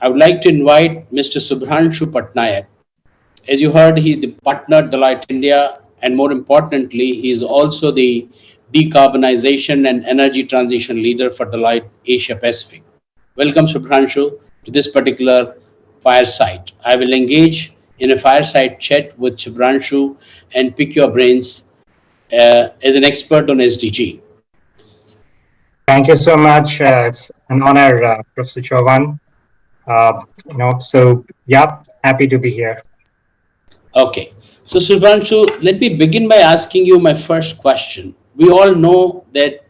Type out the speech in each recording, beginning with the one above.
I would like to invite Mr. Shubhranshu Patnaik. As you heard, he's the partner at Deloitte India, and more importantly, he is also the decarbonization and energy transition leader for Deloitte Asia Pacific. Welcome, Shubhranshu, to this particular fireside. I will engage in a fireside chat with Shubhranshu and pick your brains as an expert on SDG. Thank you so much. It's an honor, Professor Chouhan. Happy to be here. Okay, so Shubhranshu, let me begin by asking you my first question. We all know that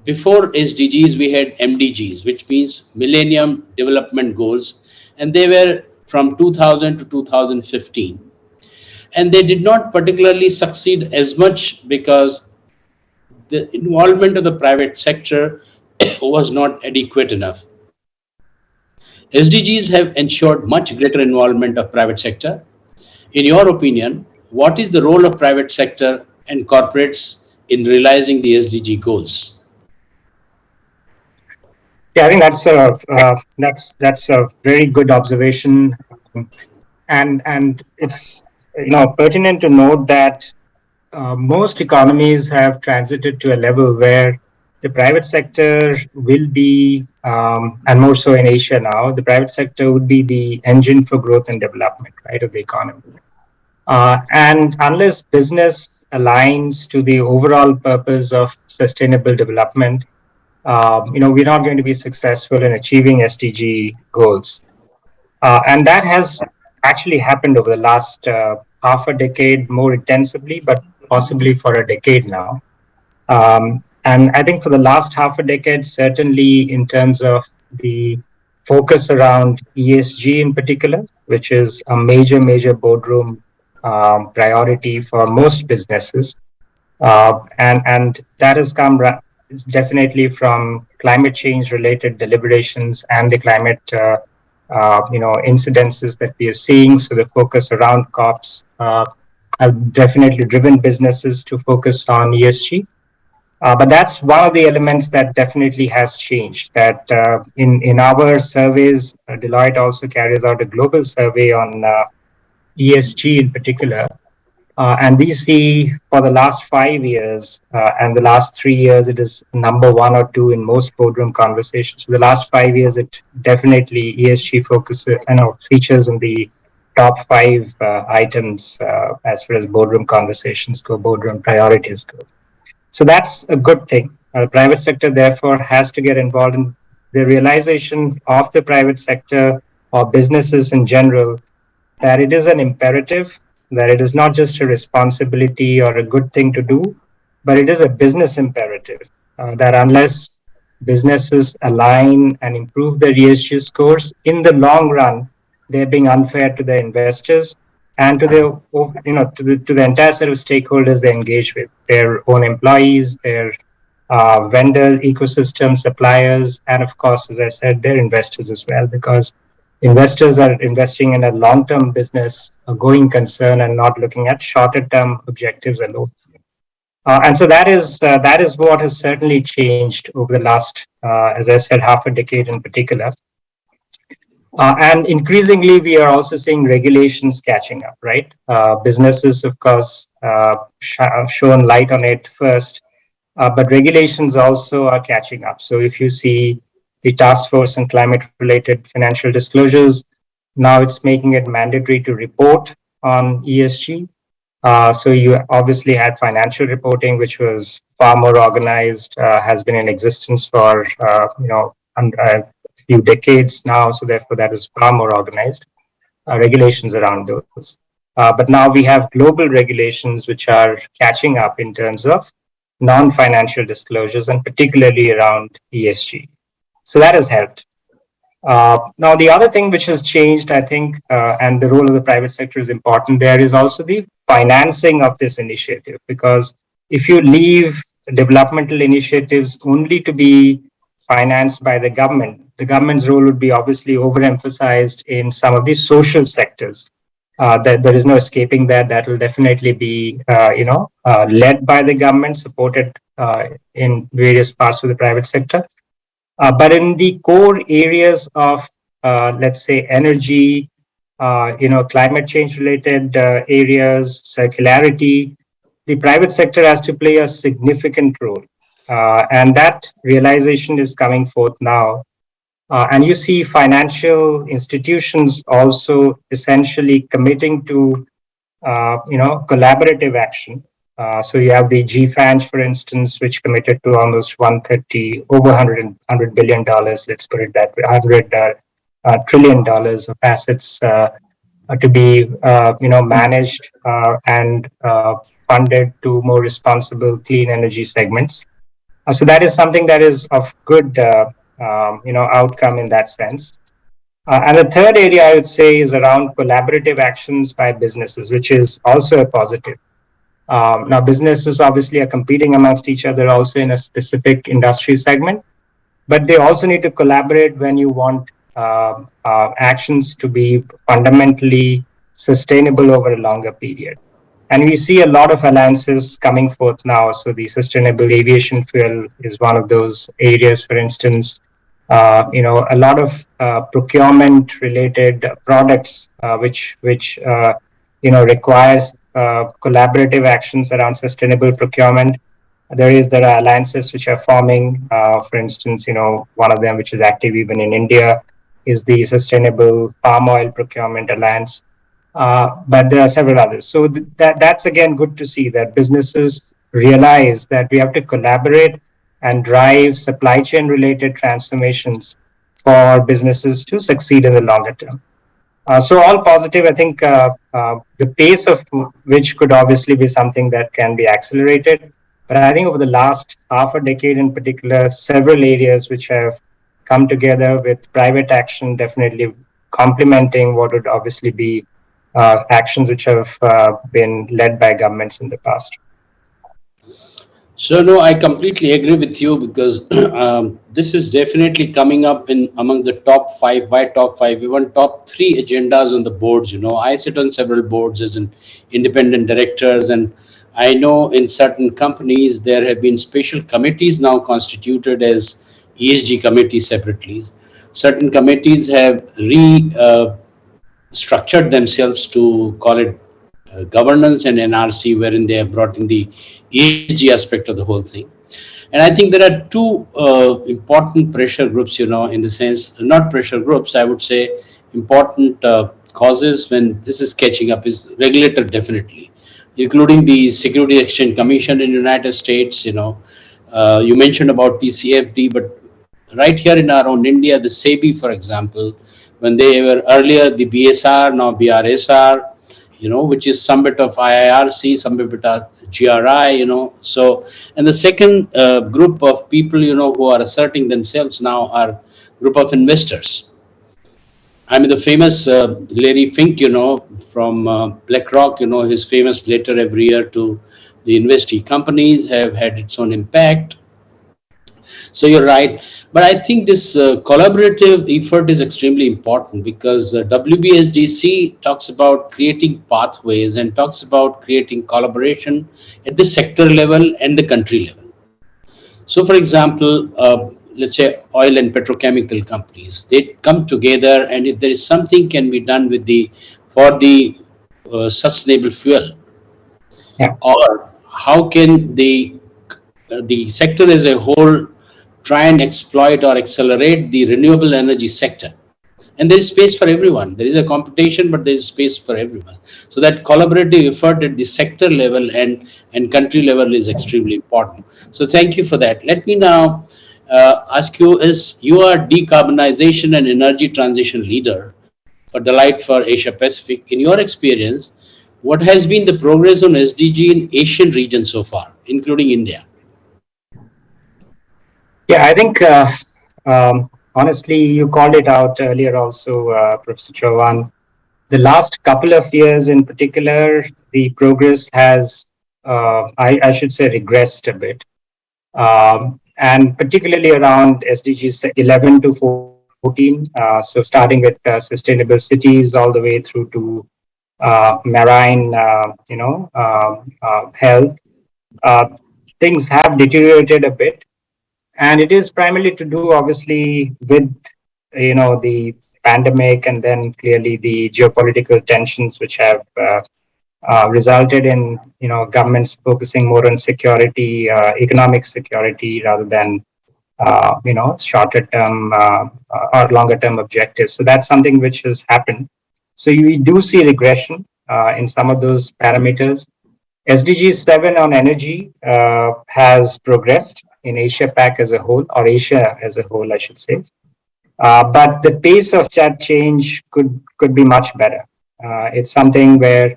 before SDGs, we had MDGs, which means Millennium Development Goals, and they were from 2000 to 2015. And they did not particularly succeed as much because the involvement of the private sector was not adequate enough. SDGs have ensured much greater involvement of private sector. In your opinion, what is the role of private sector and corporates in realizing the SDG goals? Yeah, I think that's a very good observation, and it's pertinent to note that most economies have transited to a level where the private sector will be, and more so in Asia now, the private sector would be the engine for growth and development, right, of the economy. And unless business aligns to the overall purpose of sustainable development, we're not going to be successful in achieving SDG goals. And that has actually happened over the last half a decade more intensively, but possibly for a decade now. And I think for the last half a decade, certainly in terms of the focus around ESG in particular, which is a major boardroom priority for most businesses. And that has come definitely from climate change related deliberations and the climate incidences that we are seeing. So the focus around COPs have definitely driven businesses to focus on ESG. But that's one of the elements that definitely has changed. That in our surveys, Deloitte also carries out a global survey on ESG in particular. And we see for the last 5 years and the last 3 years, it is number 1 or 2 in most boardroom conversations. For the last 5 years, it definitely ESG focuses, features in the top 5 items as far as boardroom conversations go, boardroom priorities go. So that's a good thing. The private sector, therefore, has to get involved in the realization of the private sector or businesses in general that it is an imperative, that it is not just a responsibility or a good thing to do, but it is a business imperative that unless businesses align and improve their ESG scores, in the long run, they're being unfair to their investors and to the entire set of stakeholders they engage with, their own employees, their vendor ecosystem, suppliers, and of course, as I said, their investors as well, because investors are investing in a long-term business, a going concern, and not looking at shorter-term objectives alone. And so that is what has certainly changed over the last, as I said, half a decade in particular. And increasingly, we are also seeing regulations catching up, right? Businesses, of course, shown light on it first, but regulations also are catching up. So if you see the task force on climate-related financial disclosures, now it's making it mandatory to report on ESG. So you obviously had financial reporting, which was far more organized, has been in existence for a few decades now. So therefore, that is far more organized. Regulations around those. But now we have global regulations which are catching up in terms of non-financial disclosures and particularly around ESG. So that has helped. Now, the other thing which has changed, I think, and the role of the private sector is important there, is also the financing of this initiative. Because if you leave developmental initiatives only to be financed by the government's role would be obviously overemphasized in some of these social sectors. That there is no escaping that. That will definitely be, led by the government, supported in various parts of the private sector. But in the core areas of let's say, energy, climate change related areas, circularity, the private sector has to play a significant role. And that realization is coming forth now. And you see financial institutions also essentially committing to collaborative action. So you have the GFANs, for instance, which committed to almost 130, over 100 billion dollars. Let's put it that way, 100 trillion dollars of assets to be managed and funded to more responsible clean energy segments. So that is something that is of good outcome in that sense. And the third area I would say is around collaborative actions by businesses, which is also a positive. Now, businesses obviously are competing amongst each other also in a specific industry segment, but they also need to collaborate when you want actions to be fundamentally sustainable over a longer period. And we see a lot of alliances coming forth now. So the sustainable aviation fuel is one of those areas, for instance. A lot of procurement related products which requires collaborative actions around sustainable procurement. There are alliances which are forming. For instance, one of them which is active even in India is the Sustainable Palm Oil Procurement Alliance. But there are several others. So that's again good to see that businesses realize that we have to collaborate and drive supply chain related transformations for businesses to succeed in the longer term. So all positive. I think the pace of which could obviously be something that can be accelerated. But I think over the last half a decade in particular, several areas which have come together with private action definitely complementing what would obviously be actions which have been led by governments in the past. So no, I completely agree with you because this is definitely coming up in among the top five. By top five, even top three agendas on the boards. I sit on several boards as an independent directors, and I know in certain companies there have been special committees now constituted as ESG committees separately. Certain committees have structured themselves to call it governance and NRC, wherein they have brought in the ESG aspect of the whole thing. And I think there are two important pressure groups, in the sense, not pressure groups, I would say important causes when this is catching up is regulator definitely, including the Security Exchange Commission in the United States. You mentioned about TCFD, but right here in our own India, the SEBI, for example, when they were earlier the BSR, now BRSR, which is some bit of IIRC, some bit of GRI, So, and the second group of people, who are asserting themselves now are group of investors. I mean, the famous Larry Fink, from BlackRock, his famous letter every year to the investee companies have had its own impact. So you're right, but I think this collaborative effort is extremely important because WBSDC talks about creating pathways and talks about creating collaboration at the sector level and the country level. So, for example, let's say oil and petrochemical companies, they come together, and if there is something can be done with the for the sustainable fuel, Yeah. or how can the sector as a whole try and exploit or accelerate the renewable energy sector. And there is space for everyone. There is a competition, but there is space for everyone. So that collaborative effort at the sector level and country level is extremely important. So thank you for that. Let me now ask you: As you are decarbonization and energy transition leader for Delight for Asia Pacific, in your experience, what has been the progress on SDG in Asian region so far, including India? Yeah, I think honestly, you called it out earlier also, Professor Chouhan. The last couple of years in particular, the progress has, I should say, regressed a bit. And particularly around SDGs 11 to 14. So starting with sustainable cities all the way through to marine, health. Uh, Things have deteriorated a bit, and it is primarily to do, obviously, with the pandemic, and then clearly the geopolitical tensions, which have resulted in governments focusing more on security, economic security, rather than shorter term or longer term objectives. So that's something which has happened. So we do see regression in some of those parameters. SDG 7 on energy has progressed in Asia Pac as a whole, or Asia as a whole, I should say. But the pace of that change could be much better. It's something where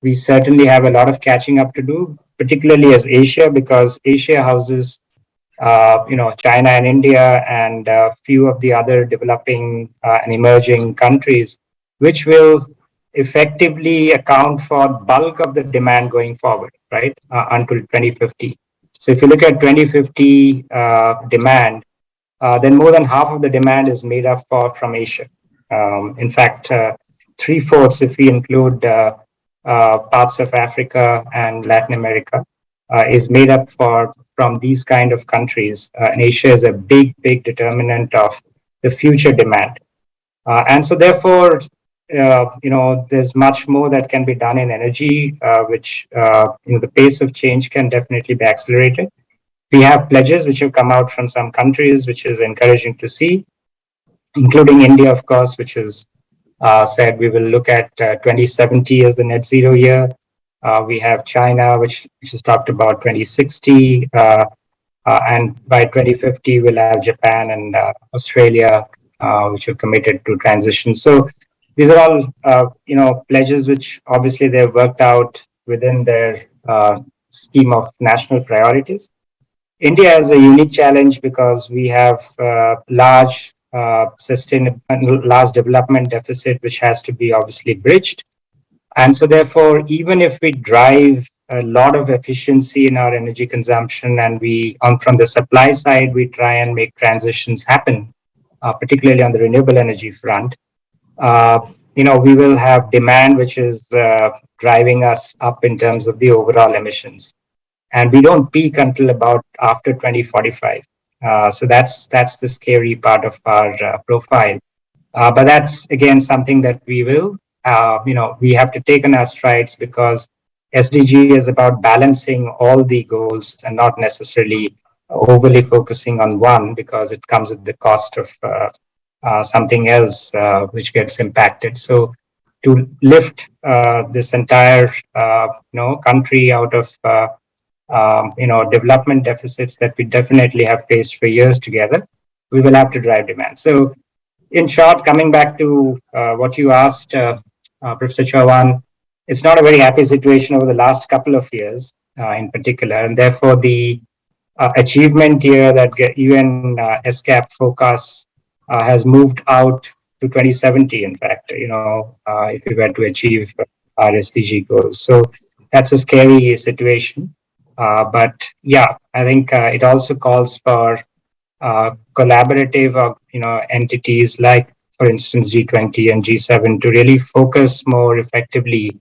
we certainly have a lot of catching up to do, particularly as Asia, because Asia houses China and India and a few of the other developing and emerging countries, which will effectively account for bulk of the demand going forward, right, until 2050. So if you look at 2050 demand, then more than half of the demand is made up from Asia. In fact, three-fourths, if we include parts of Africa and Latin America, is made up from these kind of countries. And Asia is a big determinant of the future demand. And so therefore, there's much more that can be done in energy, which the pace of change can definitely be accelerated. We have pledges which have come out from some countries, which is encouraging to see, including India, of course, which has said we will look at 2070 as the net zero year. We have China, which has talked about 2060, and by 2050 we'll have Japan and Australia, which have committed to transition. So these are all pledges which obviously they've worked out within their scheme of national priorities. India has a unique challenge because we have large large development deficit, which has to be obviously bridged. And so therefore, even if we drive a lot of efficiency in our energy consumption and from the supply side, we try and make transitions happen, particularly on the renewable energy front, we will have demand, which is driving us up in terms of the overall emissions. And we don't peak until about after 2045. So that's the scary part of our profile. But that's, again, something that we have to take on our strides, because SDG is about balancing all the goals and not necessarily overly focusing on one, because it comes at the cost of something else which gets impacted. So to lift this entire country out of development deficits that we definitely have faced for years together, we will have to drive demand. So in short, coming back to what you asked, Professor Chouhan, it's not a very happy situation over the last couple of years in particular, and therefore the achievement here that UN SCAP forecast has moved out to 2070, in fact, if we were to achieve our SDG goals. So that's a scary situation. But yeah, I think it also calls for collaborative, entities like, for instance, G20 and G7 to really focus more effectively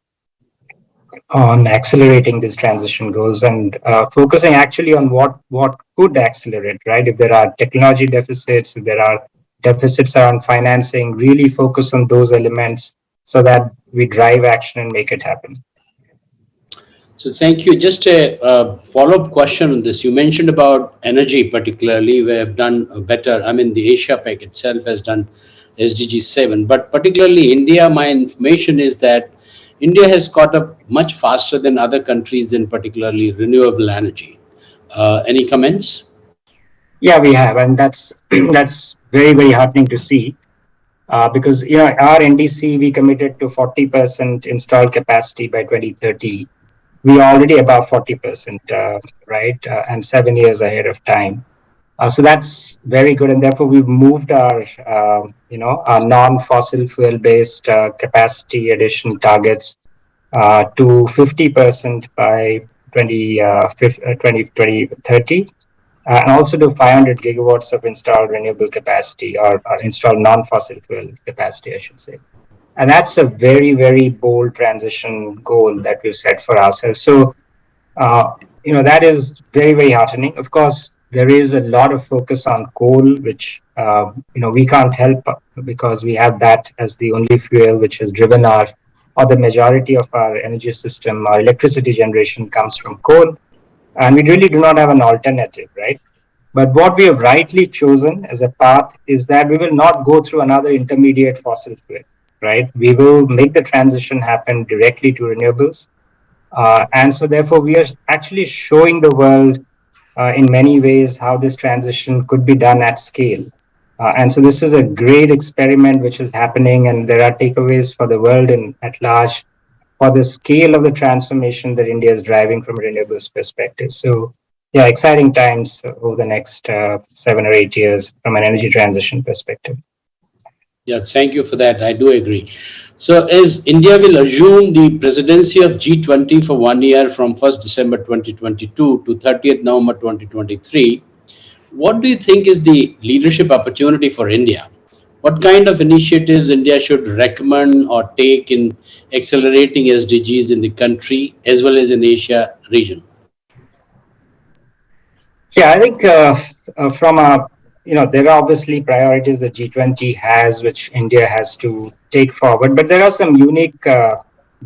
on accelerating these transition goals and focusing actually on what could accelerate, right? If there are technology deficits, if there are deficits around financing, really focus on those elements so that we drive action and make it happen. So thank you. Just a follow-up question on this. You mentioned about energy particularly. We have done better. I mean, the Asia Pac itself has done SDG 7, but particularly India, my information is that India has caught up much faster than other countries in particularly renewable energy. Any comments? Yeah, we have, and that's that's very heartening to see, because our NDC, we committed to 40% installed capacity by 2030. We are already above 40%, right, and 7 years ahead of time. So that's very good, and therefore we've moved our our non-fossil fuel based capacity addition targets to 50% by 2030. And also to 500 gigawatts of installed renewable capacity, or installed non-fossil fuel capacity, I should say. And that's a very bold transition goal that we've set for ourselves. So, that is very heartening. Of course, there is a lot of focus on coal, which, we can't help because we have that as the only fuel which has driven our, or the majority of our energy system. Our electricity generation comes from coal, and we really do not have an alternative, right? But what we have rightly chosen as a path is that we will not go through another intermediate fossil fuel, right? We will make the transition happen directly to renewables. And so, therefore, we are actually showing the world in many ways how this transition could be done at scale. And so, this is a great experiment which is happening, and there are takeaways for the world at large for the scale of the transformation that India is driving from a renewables perspective. So, yeah, exciting times over the next 7 or 8 years from an energy transition perspective. Yeah, thank you for that. I do agree. So, as India will assume the presidency of G20 for 1 year from 1st December 2022 to 30th November 2023, what do you think is the leadership opportunity for India? What kind of initiatives India should recommend or take in accelerating SDGs in the country as well as in Asia region? Yeah, I think from a, there are obviously priorities that G20 has, which India has to take forward, but there are some unique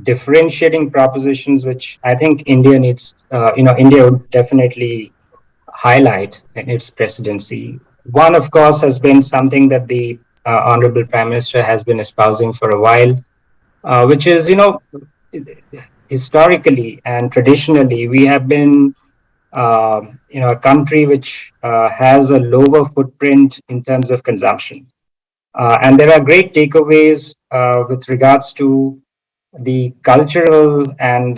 differentiating propositions which I think India needs, India would definitely highlight in its presidency. One, of course, has been something that the Honorable Prime Minister has been espousing for a while, which is, historically and traditionally, we have been a country which has a lower footprint in terms of consumption. And there are great takeaways with regards to the cultural and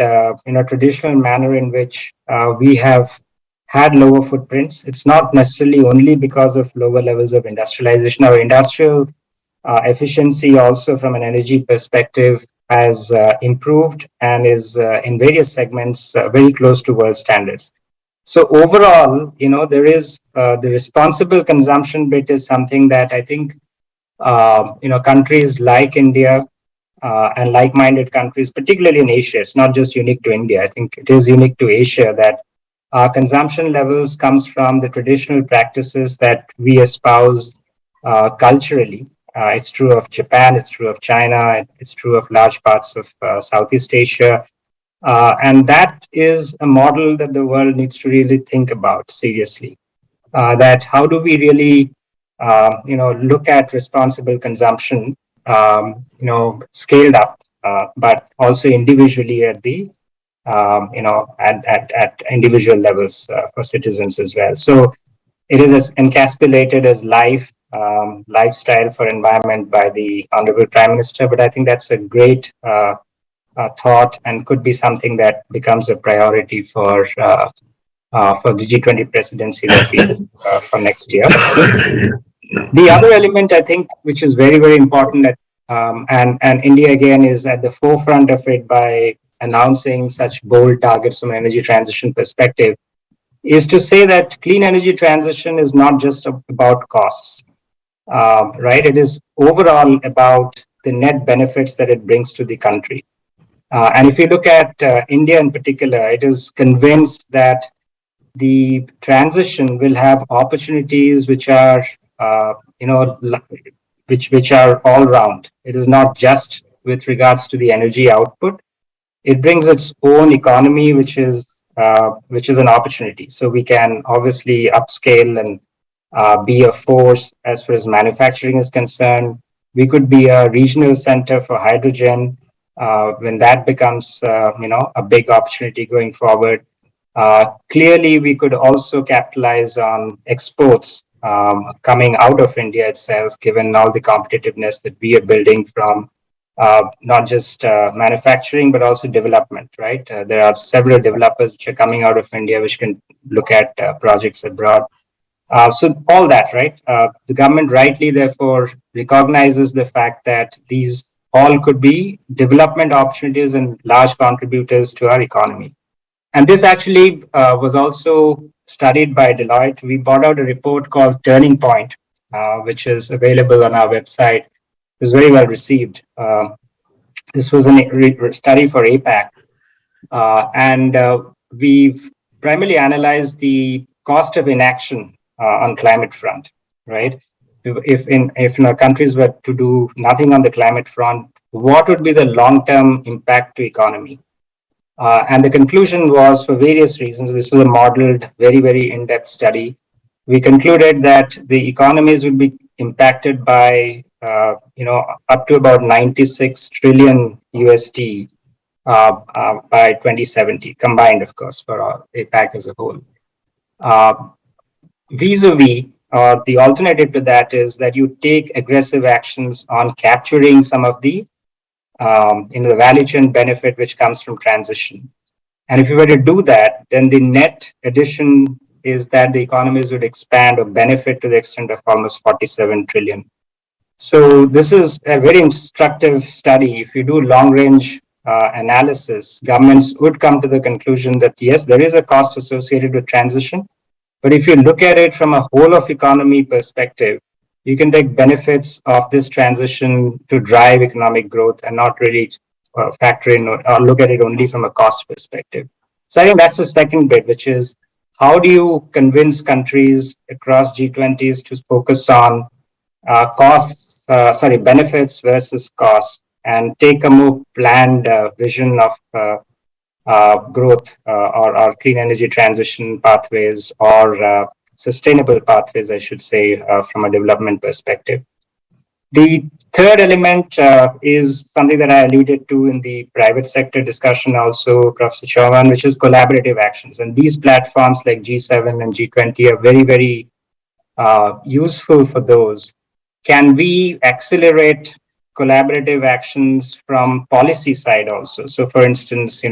traditional manner in which we have had lower footprints. It's not necessarily only because of lower levels of industrialization. Our industrial efficiency also from an energy perspective has improved and is in various segments very close to world standards. So overall, there is the responsible consumption bit is something that I think countries like India and like-minded countries, particularly in Asia, it's not just unique to India. I think it is unique to Asia that our consumption levels comes from the traditional practices that we espouse culturally. It's true of Japan, it's true of China, it's true of large parts of Southeast Asia. And that is a model that the world needs to really think about seriously. That how do we really, look at responsible consumption, scaled up, but also individually at the, at individual levels for citizens as well. So it is as encapsulated as lifestyle for environment by the Honorable Prime Minister. But I think that's a great thought and could be something that becomes a priority for the G20 presidency that we for next year. The other element I think, which is very very important, and India again is at the forefront of it by announcing such bold targets from an energy transition perspective, is to say that clean energy transition is not just about costs, right? It is overall about the net benefits that it brings to the country. And if you look at India in particular, it is convinced that the transition will have opportunities which are, which are all round. It is not just with regards to the energy output. It brings its own economy, which is an opportunity. So we can obviously upscale and be a force as far as manufacturing is concerned. We could be a regional center for hydrogen when that becomes, a big opportunity going forward. Clearly, we could also capitalize on exports coming out of India itself, given all the competitiveness that we are building from not just manufacturing, but also development, right? There are several developers which are coming out of India, which can look at projects abroad. So all that, right? The government rightly, therefore, recognizes the fact that these all could be development opportunities and large contributors to our economy. And this actually was also studied by Deloitte. We brought out a report called Turning Point, which is available on our website. It was very well received. This was a study for APAC. And we've primarily analyzed the cost of inaction on climate front, right? if countries were to do nothing on the climate front, what would be the long-term impact to economy? And the conclusion was, for various reasons, this is a modeled, very, very in-depth study. We concluded that the economies would be impacted by, up to about 96 trillion USD by 2070, combined, of course, for all APAC as a whole. Uh, Vis-a-vis, the alternative to that is that you take aggressive actions on capturing some of the value chain benefit which comes from transition. And if you were to do that, then the net addition is that the economies would expand or benefit to the extent of almost 47 trillion. So this is a very instructive study. If you do long range analysis, governments would come to the conclusion that yes, there is a cost associated with transition. But if you look at it from a whole of economy perspective, you can take benefits of this transition to drive economic growth and not really factor in or look at it only from a cost perspective. So I think that's the second bit, which is how do you convince countries across G20s to focus on benefits versus costs and take a more planned vision of growth or clean energy transition pathways or sustainable pathways, I should say, from a development perspective. The third element is something that I alluded to in the private sector discussion also, Professor Chouhan, which is collaborative actions. And these platforms like G7 and G20 are very, very useful for those. Can we accelerate collaborative actions from policy side also? So, for instance,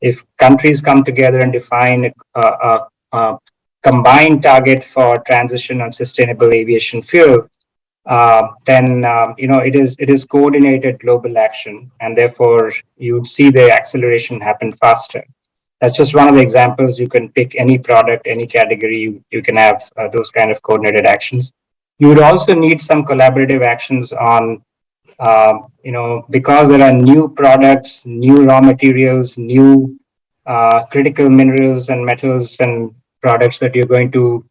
if countries come together and define a combined target for transition on sustainable aviation fuel, then it is coordinated global action, and therefore you would see the acceleration happen faster. That's just one of the examples. You can pick any product, any category. You can have those kind of coordinated actions. You would also need some collaborative actions on, because there are new products, new raw materials, new critical minerals and metals and products that you're going to,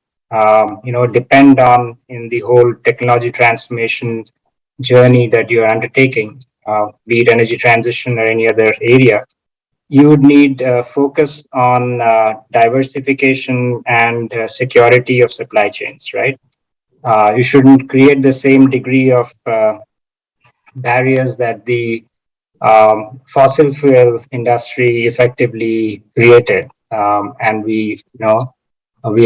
depend on in the whole technology transformation journey that you're undertaking, be it energy transition or any other area. You would need focus on diversification and security of supply chains, right? You shouldn't create the same degree of barriers that the fossil fuel industry effectively created. And we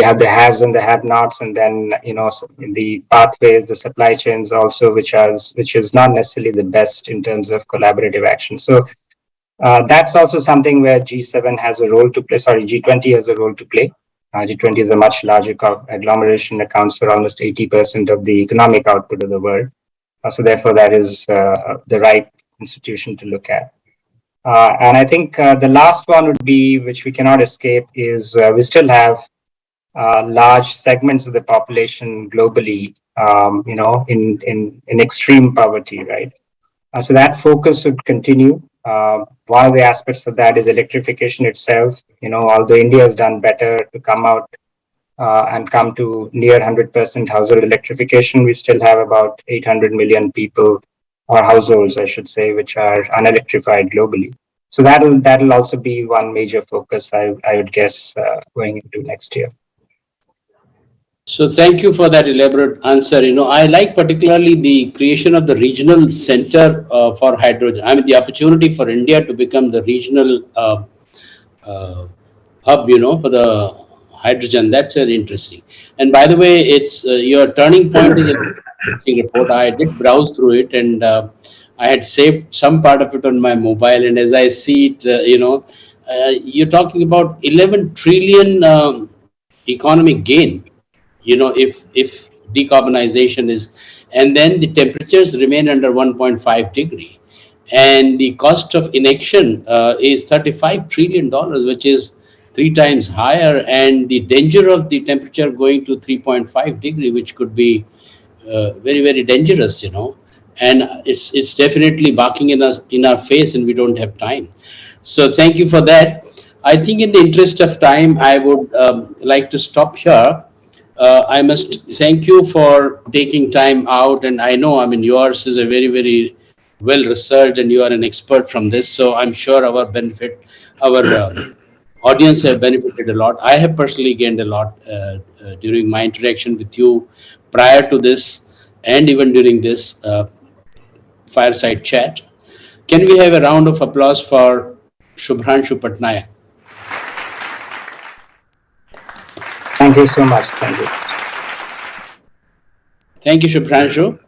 have the haves and the have-nots, and then the pathways, the supply chains also, which is not necessarily the best in terms of collaborative action. So that's also something where G7 has a role to play. Sorry, G20 has a role to play. G20 is a much larger agglomeration, accounts for almost 80% of the economic output of the world. So therefore, that is the right institution to look at. And I think the last one would be, which we cannot escape, is we still have large segments of the population globally, in extreme poverty, right? So that focus would continue. One of the aspects of that is electrification itself. Although India has done better to come out and come to near 100% household electrification, we still have about 800 million people, or households, I should say, which are unelectrified globally. So that'll also be one major focus, I would guess, going into next year. So thank you for that elaborate answer. I like particularly the creation of the regional center for hydrogen. I mean, the opportunity for India to become the regional hub, for the hydrogen. That's very interesting. And by the way, it's your turning point is an interesting report. I did browse through it, and I had saved some part of it on my mobile. And as I see it, you're talking about 11 trillion economic gain. If decarbonization is, and then the temperatures remain under 1.5 degree, and the cost of inaction is $35 trillion, which is 3 times higher, and the danger of the temperature going to 3.5 degree, which could be very, very dangerous, and it's definitely barking in our face, and we don't have time. So thank you for that. I think in the interest of time, I would like to stop here. I must thank you for taking time out. And I know, I mean, yours is a very, very well researched, and you are an expert from this. So I'm sure our audience have benefited a lot. I have personally gained a lot during my interaction with you prior to this, and even during this fireside chat. Can we have a round of applause for Shubhranshu Patnaik? Thank you so much. Thank you. Thank you, Shubhranshu.